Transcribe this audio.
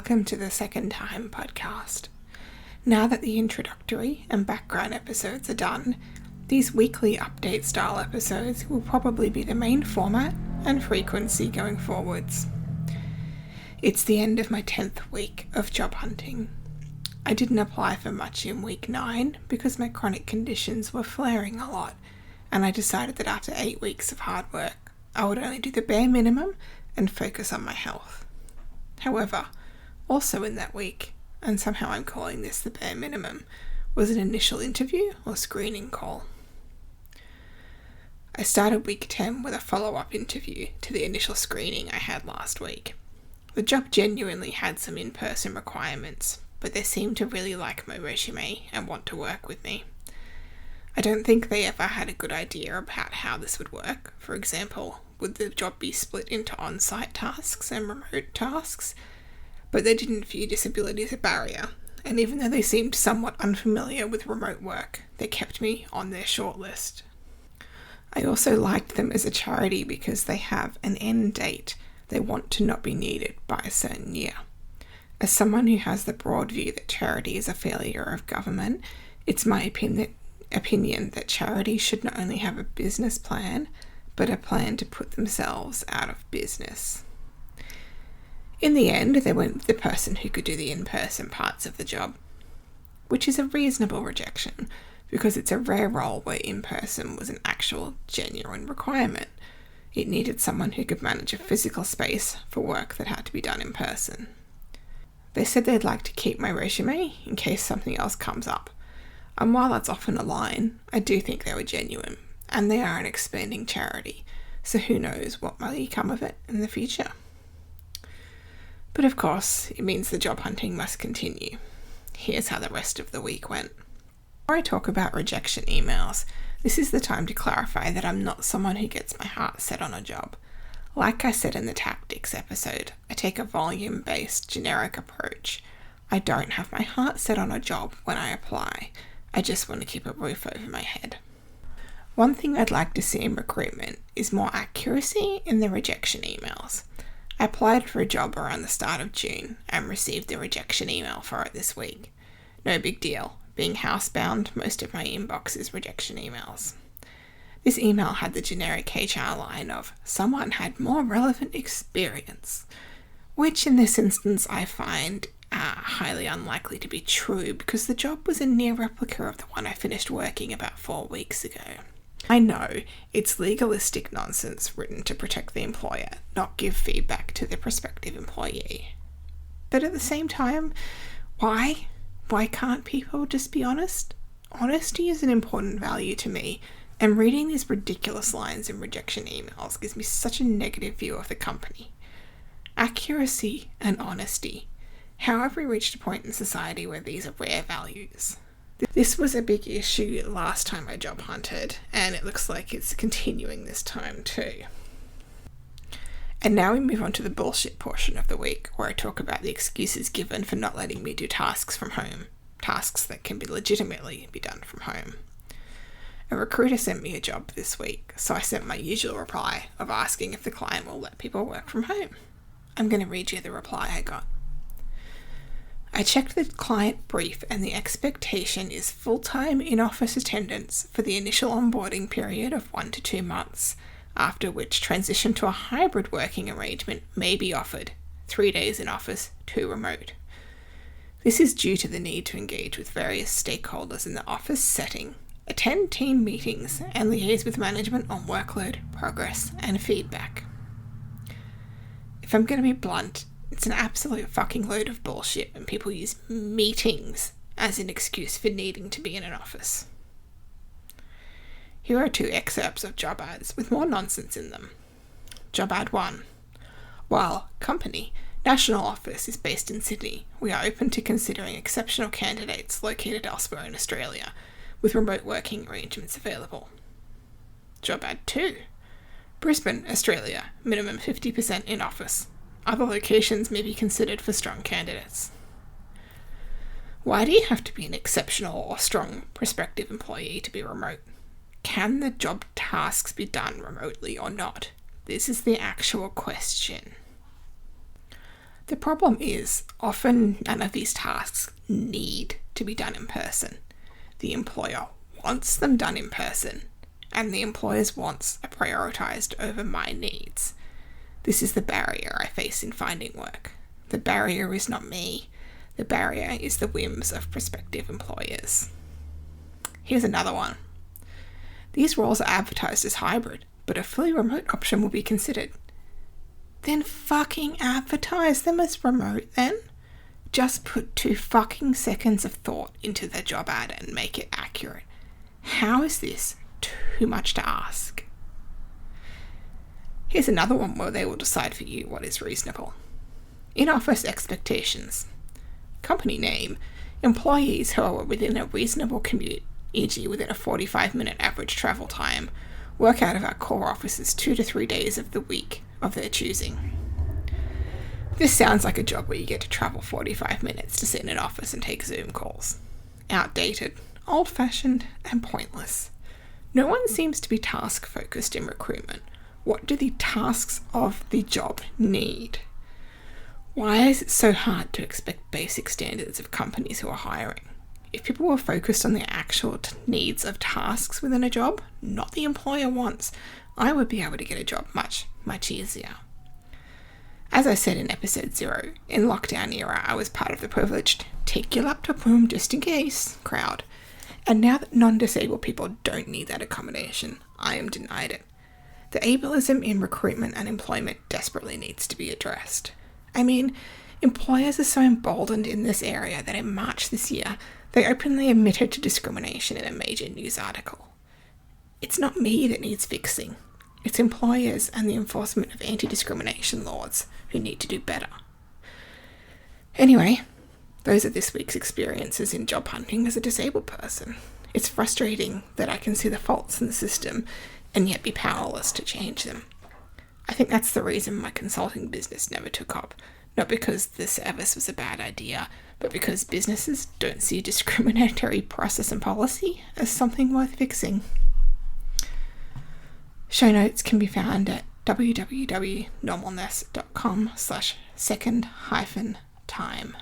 welcome to the Second Time podcast. Now that the introductory and background episodes are done, these weekly update style episodes will probably be the main format and frequency going forwards. It's the end of my 10th week of job hunting. I didn't apply for much in week 9 because my chronic conditions were flaring a lot, and I decided that after 8 weeks of hard work, I would only do the bare minimum and focus on my health. However, also in that week, and somehow I'm calling this the bare minimum, was an initial interview or screening call. I started week 10 with a follow-up interview to the initial screening I had last week. The job genuinely had some in-person requirements, but they seemed to really like my resume and want to work with me. I don't think they ever had a good idea about how this would work. For example, would the job be split into on-site tasks and remote tasks? But they didn't view disability as a barrier, and even though they seemed somewhat unfamiliar with remote work, they kept me on their shortlist. I also liked them as a charity because they have an end date they want to not be needed by a certain year. As someone who has the broad view that charity is a failure of government, it's my opinion that charities should not only have a business plan, but a plan to put themselves out of business. In the end, they went with the person who could do the in-person parts of the job, which is a reasonable rejection because it's a rare role where in-person was an actual, genuine requirement. It needed someone who could manage a physical space for work that had to be done in person. They said they'd like to keep my resume in case something else comes up. And while that's often a line, I do think they were genuine, and they are an expanding charity, so who knows what might come of it in the future. But of course, it means the job hunting must continue. Here's how the rest of the week went. Before I talk about rejection emails, this is the time to clarify that I'm not someone who gets my heart set on a job. Like I said in the tactics episode, I take a volume-based, generic approach. I don't have my heart set on a job when I apply. I just want to keep a roof over my head. One thing I'd like to see in recruitment is more accuracy in the rejection emails. I applied for a job around the start of June and received the rejection email for it this week. No big deal. Being housebound, most of my inbox is rejection emails. This email had the generic HR line of, someone had more relevant experience, which in this instance I find highly unlikely to be true because the job was a near replica of the one I finished working about 4 weeks ago. I know it's legalistic nonsense written to protect the employer, not give feedback to the prospective employee. But at the same time, why? Why can't people just be honest? Honesty is an important value to me, and reading these ridiculous lines in rejection emails gives me such a negative view of the company. Accuracy and honesty. How have we reached a point in society where these are rare values? This was a big issue last time I job hunted, and it looks like it's continuing this time too. And now we move on to the bullshit portion of the week, where I talk about the excuses given for not letting me do tasks from home, tasks that can be legitimately be done from home. A recruiter sent me a job this week, so I sent my usual reply of asking if the client will let people work from home. I'm going to read you the reply I got. I checked the client brief and the expectation is full-time in-office attendance for the initial onboarding period of 1 to 2 months, after which transition to a hybrid working arrangement may be offered, 3 days in office, 2 remote. This is due to the need to engage with various stakeholders in the office setting, attend team meetings, and liaise with management on workload, progress, and feedback. If I'm going to be blunt, it's an absolute fucking load of bullshit when people use meetings as an excuse for needing to be in an office. Here are 2 excerpts of job ads with more nonsense in them. Job ad 1. While company national office is based in Sydney, we are open to considering exceptional candidates located elsewhere in Australia, with remote working arrangements available. Job ad 2. Brisbane, Australia, minimum 50% in office. Other locations may be considered for strong candidates. Why do you have to be an exceptional or strong prospective employee to be remote? Can the job tasks be done remotely or not? This is the actual question. The problem is, often none of these tasks need to be done in person. The employer wants them done in person, and the employer's wants are prioritised over my needs. This is the barrier I face in finding work. The barrier is not me. The barrier is the whims of prospective employers. Here's another one. These roles are advertised as hybrid, but a fully remote option will be considered. Then fucking advertise them as remote then. Just put 2 fucking seconds of thought into the job ad and make it accurate. How is this too much to ask? Here's another one where they will decide for you what is reasonable. In-office expectations. Company name. Employees who are within a reasonable commute, e.g. within a 45-minute average travel time, work out of our core offices 2 to 3 days of the week of their choosing. This sounds like a job where you get to travel 45 minutes to sit in an office and take Zoom calls. Outdated, old-fashioned, and pointless. No one seems to be task-focused in recruitment. What do the tasks of the job need? Why is it so hard to expect basic standards of companies who are hiring? If people were focused on the actual needs of tasks within a job, not the employer wants, I would be able to get a job much, much easier. As I said in episode 0, in lockdown era, I was part of the privileged take your laptop home just in case crowd. And now that non-disabled people don't need that accommodation, I am denied it. The ableism in recruitment and employment desperately needs to be addressed. I mean, employers are so emboldened in this area that in March this year, they openly admitted to discrimination in a major news article. It's not me that needs fixing. It's employers and the enforcement of anti-discrimination laws who need to do better. Anyway, those are this week's experiences in job hunting as a disabled person. It's frustrating that I can see the faults in the system and yet be powerless to change them. I think that's the reason my consulting business never took up. Not because the service was a bad idea, but because businesses don't see discriminatory process and policy as something worth fixing. Show notes can be found at www.normalness.com/second-time.